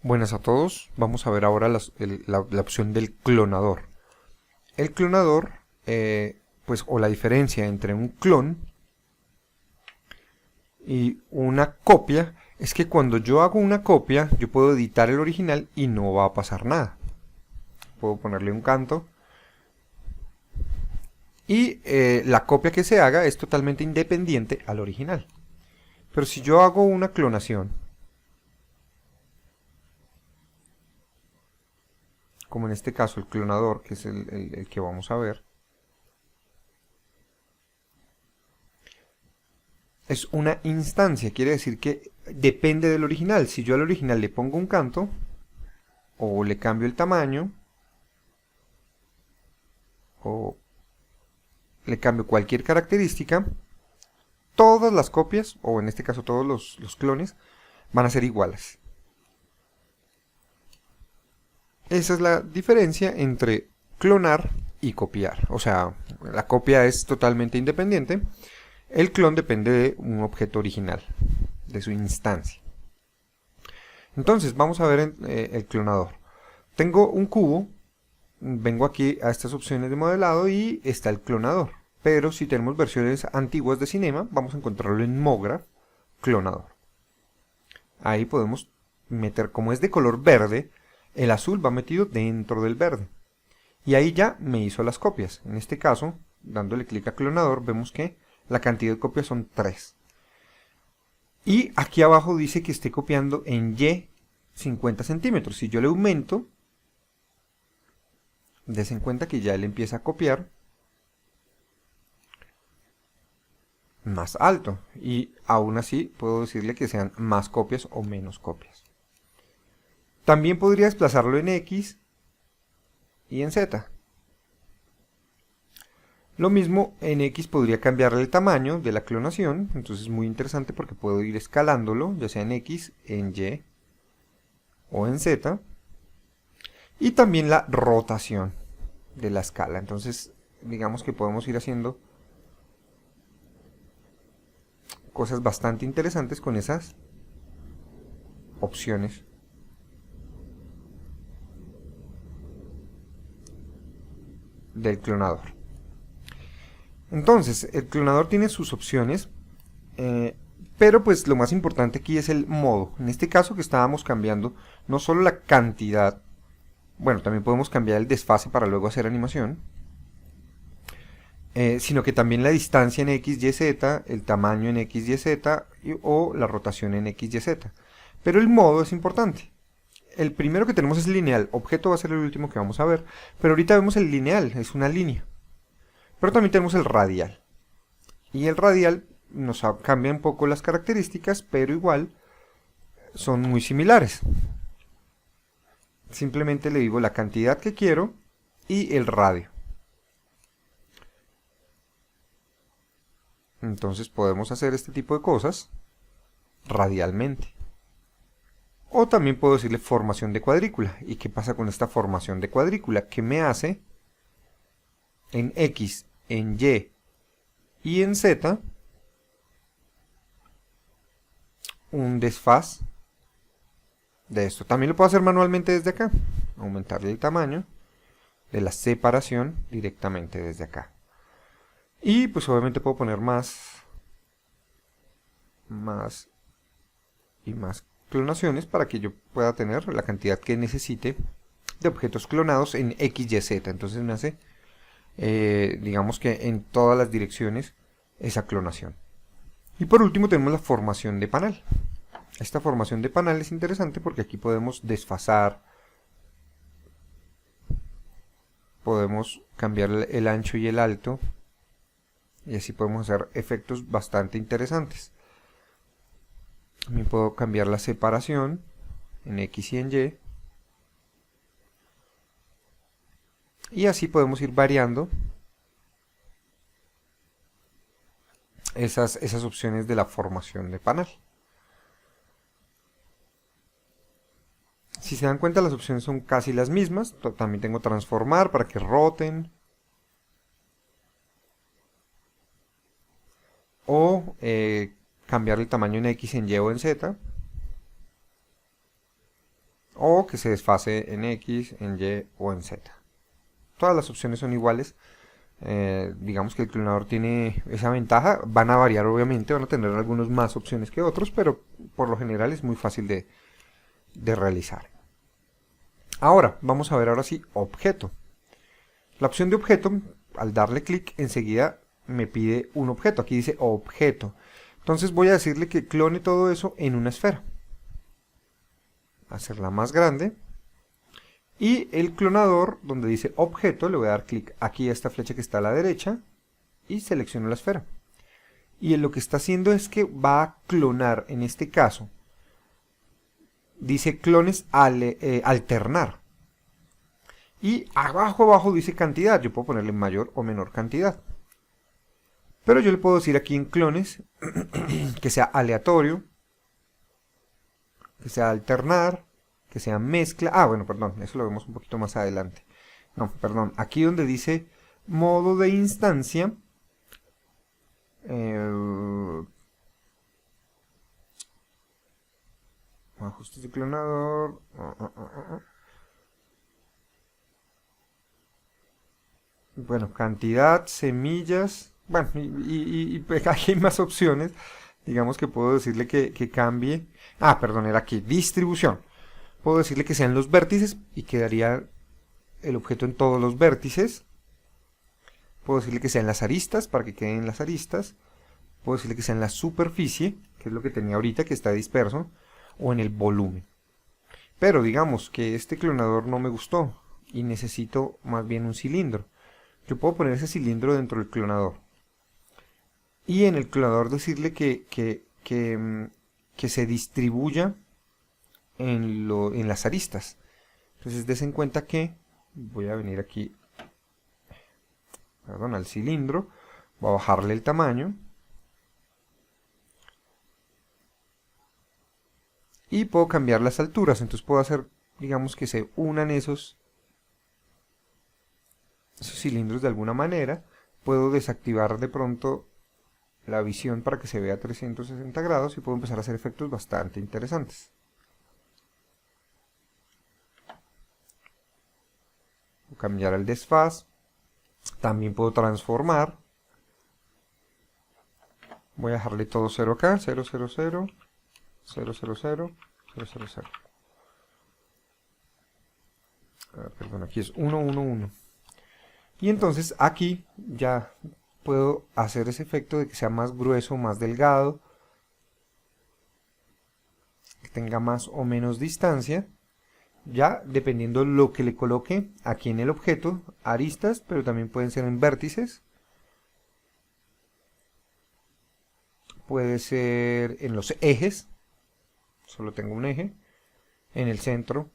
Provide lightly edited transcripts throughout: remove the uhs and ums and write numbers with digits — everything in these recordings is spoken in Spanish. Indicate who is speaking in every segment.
Speaker 1: Buenas a todos, vamos a ver ahora la opción del clonador. El clonador, pues o la diferencia entre un clon y una copia, es que cuando yo hago una copia, yo puedo editar el original y no va a pasar nada. Puedo ponerle un canto y la copia que se haga es totalmente independiente al original. Pero si yo hago una clonación, como en este caso el clonador, que es el que vamos a ver, es una instancia, quiere decir que depende del original. Si yo al original le pongo un canto, o le cambio el tamaño, o le cambio cualquier característica, todas las copias, o en este caso todos los clones, van a ser iguales. Esa es la diferencia entre clonar y copiar. O sea, la copia es totalmente independiente. El clon depende de un objeto original, de su instancia. Entonces, vamos a ver el clonador. Tengo un cubo, vengo aquí a estas opciones de modelado y está el clonador. Pero si tenemos versiones antiguas de Cinema, vamos a encontrarlo en Mograph, clonador. Ahí podemos meter, como es de color verde, el azul va metido dentro del verde. Y ahí ya me hizo las copias. En este caso, dándole clic a clonador, vemos que la cantidad de copias son 3. Y aquí abajo dice que esté copiando en Y 50 centímetros. Si yo le aumento, des en cuenta que ya él empieza a copiar más alto. Y aún así puedo decirle que sean más copias o menos copias. También podría desplazarlo en X y en Z. Lo mismo en X podría cambiarle el tamaño de la clonación, entonces es muy interesante porque puedo ir escalándolo, ya sea en X, en Y o en Z. Y también la rotación de la escala, entonces digamos que podemos ir haciendo cosas bastante interesantes con esas opciones. Del clonador. Entonces, el clonador tiene sus opciones, pero pues lo más importante aquí es el modo. En este caso que estábamos cambiando no solo la cantidad, bueno, también podemos cambiar el desfase para luego hacer animación, sino que también la distancia en X, Y, Z, el tamaño en X, Y, Z o la rotación en X, Y, Z. Pero el modo es importante. El primero que tenemos es lineal, objeto va a ser el último que vamos a ver, pero ahorita vemos el lineal, es una línea. Pero también tenemos el radial. Y el radial nos cambia un poco las características, pero igual son muy similares. Simplemente le digo la cantidad que quiero y el radio. Entonces podemos hacer este tipo de cosas radialmente. O también puedo decirle formación de cuadrícula. ¿Y qué pasa con esta formación de cuadrícula? Que me hace en X, en Y y en Z un desfaz de esto. También lo puedo hacer manualmente desde acá. Aumentarle el tamaño de la separación directamente desde acá. Y pues obviamente puedo poner más y más clonaciones para que yo pueda tener la cantidad que necesite de objetos clonados en X, Y, Z. Entonces me hace, digamos que en todas las direcciones, esa clonación. Y por último tenemos la formación de panel. Esta formación de panel es interesante porque aquí podemos desfasar, podemos cambiar el ancho y el alto, y así podemos hacer efectos bastante interesantes. También puedo cambiar la separación en X y en Y. Y así podemos ir variando esas opciones de la formación de panel. Si se dan cuenta, las opciones son casi las mismas. También tengo transformar para que roten. O cambiar el tamaño en X, en Y o en Z. o que se desfase en X, en Y o en Z. Todas las opciones son iguales. Digamos que el clonador tiene esa ventaja. Van a variar obviamente, van a tener algunos más opciones que otros, pero por lo general es muy fácil de realizar. Ahora, vamos a ver ahora sí objeto. La opción de objeto, al darle clic, enseguida me pide un objeto. Aquí dice objeto. Entonces voy a decirle que clone todo eso en una esfera. Hacerla más grande. Y el clonador, donde dice objeto, le voy a dar clic aquí a esta flecha que está a la derecha y selecciono la esfera. Y lo que está haciendo es que va a clonar, en este caso, dice clones alternar. Y abajo dice cantidad, yo puedo ponerle mayor o menor cantidad. Pero yo le puedo decir aquí en clones que sea aleatorio, que sea alternar, que sea mezcla. Ah, bueno, perdón, eso lo vemos un poquito más adelante. No, perdón, aquí donde dice modo de instancia, ajustes de clonador, bueno, cantidad, semillas, bueno, y pues aquí hay más opciones. Digamos que puedo decirle que cambie. Ah, perdón, era aquí, distribución. Puedo decirle que sean los vértices y quedaría el objeto en todos los vértices. Puedo decirle que sean las aristas para que queden las aristas. Puedo decirle que sea en la superficie, que es lo que tenía ahorita, que está disperso, o en el volumen. Pero digamos que este clonador no me gustó y necesito más bien un cilindro. Yo puedo poner ese cilindro dentro del clonador. Y en el clonador decirle que se distribuya en las aristas. Entonces des en cuenta que voy a venir aquí, perdón, al cilindro, voy a bajarle el tamaño y puedo cambiar las alturas. Entonces puedo hacer, digamos que se unan esos cilindros de alguna manera. Puedo desactivar de pronto la visión para que se vea 360 grados y puedo empezar a hacer efectos bastante interesantes. Puedo cambiar el desfaz, también puedo transformar. Voy a dejarle todo 0 acá, 0, 0, 0, 0, 0, 0, 0, 0, 0. Perdón, aquí es 1, 1, 1. Y entonces aquí ya puedo hacer ese efecto de que sea más grueso, más delgado, que tenga más o menos distancia, ya dependiendo lo que le coloque aquí en el objeto, aristas, pero también pueden ser en vértices, puede ser en los ejes, solo tengo un eje, en el centro,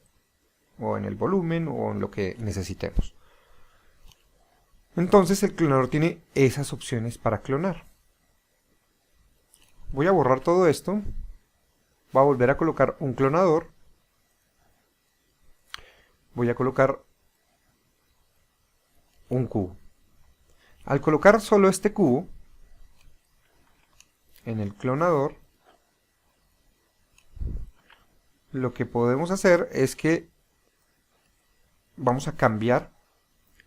Speaker 1: o en el volumen, o en lo que necesitemos. Entonces el clonador tiene esas opciones para clonar. Voy a borrar todo esto. Voy a volver a colocar un clonador. Voy a colocar un cubo. Al colocar solo este cubo en el clonador, lo que podemos hacer es que vamos a cambiar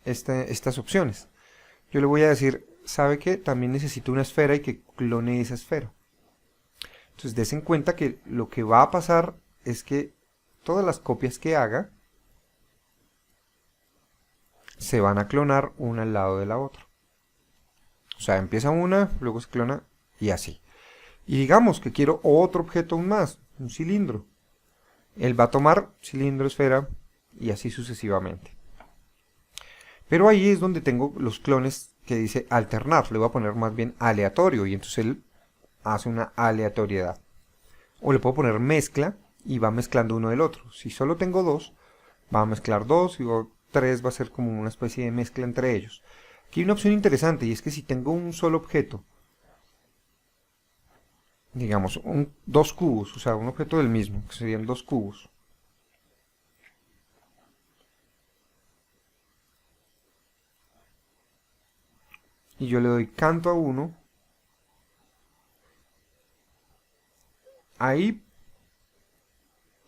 Speaker 1: estas opciones. Yo le voy a decir, ¿sabe qué? También necesito una esfera y que clone esa esfera. Entonces des en cuenta que lo que va a pasar es que todas las copias que haga se van a clonar una al lado de la otra. O sea, empieza una, luego se clona y así. Y digamos que quiero otro objeto aún más, un cilindro. Él va a tomar cilindro, esfera y así sucesivamente. Pero ahí es donde tengo los clones que dice alternar. Le voy a poner más bien aleatorio y entonces él hace una aleatoriedad. O le puedo poner mezcla y va mezclando uno del otro. Si solo tengo dos, va a mezclar dos y tres va a ser como una especie de mezcla entre ellos. Aquí hay una opción interesante y es que si tengo un solo objeto, digamos dos cubos, o sea un objeto del mismo, que serían dos cubos. Y yo le doy canto a uno. Ahí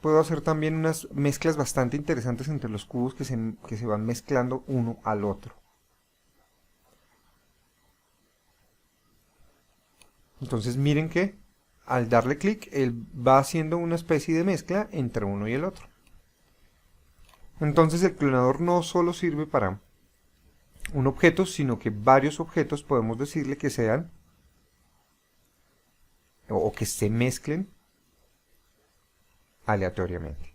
Speaker 1: puedo hacer también unas mezclas bastante interesantes entre los cubos que se van mezclando uno al otro. Entonces miren que al darle clic, él va haciendo una especie de mezcla entre uno y el otro. Entonces el clonador no solo sirve para un objeto, sino que varios objetos podemos decirle que sean o que se mezclen aleatoriamente.